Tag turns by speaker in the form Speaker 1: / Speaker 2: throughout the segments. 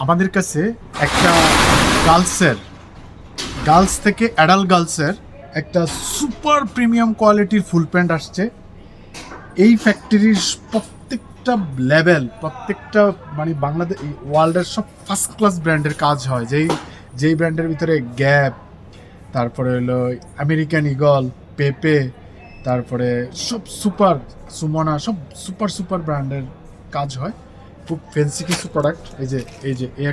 Speaker 1: আমাদের কাছে একটা গার্লস থেকে অ্যাডাল্ট গার্লসের একটা সুপার প্রিমিয়াম কোয়ালিটির ফুল প্যান্ট আসছে। এই ফ্যাক্টরির প্রত্যেকটা লেভেল, প্রত্যেকটা মানে বাংলাদেশ ওয়ার্ল্ডের সব ফার্স্ট ক্লাস ব্র্যান্ডের কাজ হয়। যেই ব্র্যান্ডের ভিতরে গ্যাপ, তারপরে হলো আমেরিকান ইগল, পেপে, তারপরে সব সুপার সুমনা, সব সুপার ব্র্যান্ডের কাজ হয়। খুব ফ্যান্সি কিছু প্রোডাক্ট। এই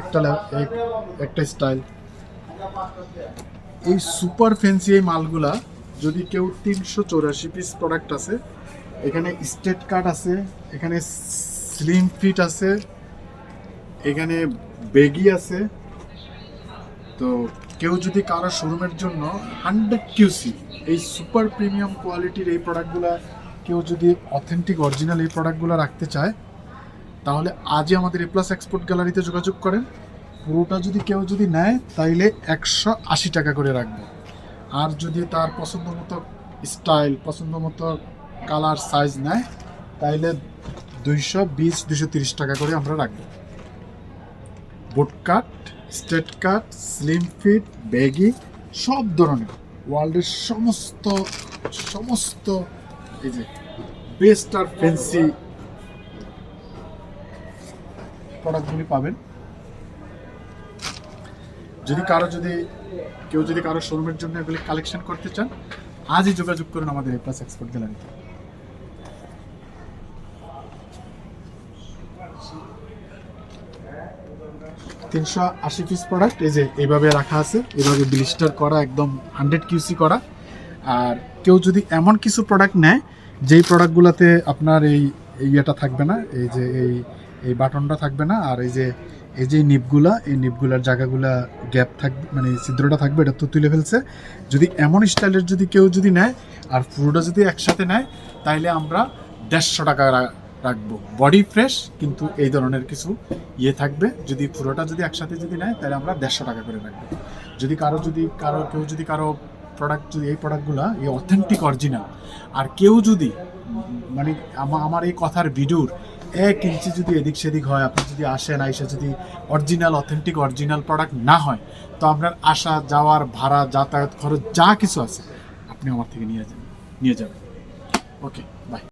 Speaker 1: একটা স্টাইল, এই সুপার ফ্যান্সি এই মালগুলা যদি কেউ 384 পিস প্রোডাক্ট আছে। এখানে স্টেট কাট আছে, এখানে স্লিম ফিট আছে, এখানে বেগি আছে। তো কেউ যদি কারো শোরুমের জন্য 100 কিউসি এই সুপার প্রিমিয়াম কোয়ালিটির এই প্রোডাক্টগুলো, কেউ যদি অথেন্টিক অরিজিনাল এই প্রোডাক্টগুলো রাখতে চায়, তাহলে আজই আমাদের এ প্লাস এক্সপোর্ট গ্যালারিতে যোগাযোগ করেন। পুরোটা যদি কেউ যদি নেয় তাইলে 180 টাকা করে রাখবো। আর যদি তার পছন্দ মতো স্টাইল, পছন্দ মতো কালার, সাইজ নেয়, তাইলে 220-230 টাকা করে আমরা রাখবো। Boot cut, straight cut, slim fit, baggy, সব ধরনের ওয়ার্ল্ডের সমস্ত এই যে বেস্ট আর ফ্যান্সি প্রোডাক্টগুলি পাবেন। কেউ যদি কারো শোরুমের জন্য এগুলি কালেকশন করতে চান, আজই যোগাযোগ করুন আমাদের এ প্লাস এক্সপোর্ট গ্যালারিতে। 380 পিস প্রোডাক্ট এই যে এইভাবে রাখা আছে, এইভাবে ব্লিস্টার করা, একদম 100 কিউসি করা। আর কেউ যদি এমন কিছু প্রোডাক্ট নেয় যেই প্রোডাক্টগুলোতে আপনার এই ইয়েটা থাকবে না, এই বাটনটা থাকবে না, আর এই যে নিপগুলার জায়গাগুলা গ্যাপ থাকবে, মানে ছিদ্রটা থাকবে, এটা তো তুলে ফেলছে। যদি এমন স্টাইলের যদি কেউ যদি নেয় আর পুরোটা যদি একসাথে নেয়, তাইলে আমরা 150 টাকা রাখবো। বডি ফ্রেশ, কিন্তু এই ধরনের কিছু ইয়ে থাকবে। যদি পুরোটা যদি একসাথে যদি নেয়, তাহলে আমরা 150 টাকা করে রাখবো। যদি কারো প্রোডাক্ট, যদি এই প্রোডাক্টগুলো এই অথেন্টিক অরিজিনাল, আর কেউ যদি মানে আমার এই কথার ভিডিওর 1 ইঞ্চি যদি এদিক সেদিক হয়, আপনি যদি আসেন, আইসা যদি অথেন্টিক অরিজিনাল প্রোডাক্ট না হয়, তো আপনার আসা যাওয়ার ভাড়া, যাতায়াত খরচ যা কিছু আছে আপনি আমার থেকে নিয়ে যাবেন। ওকে।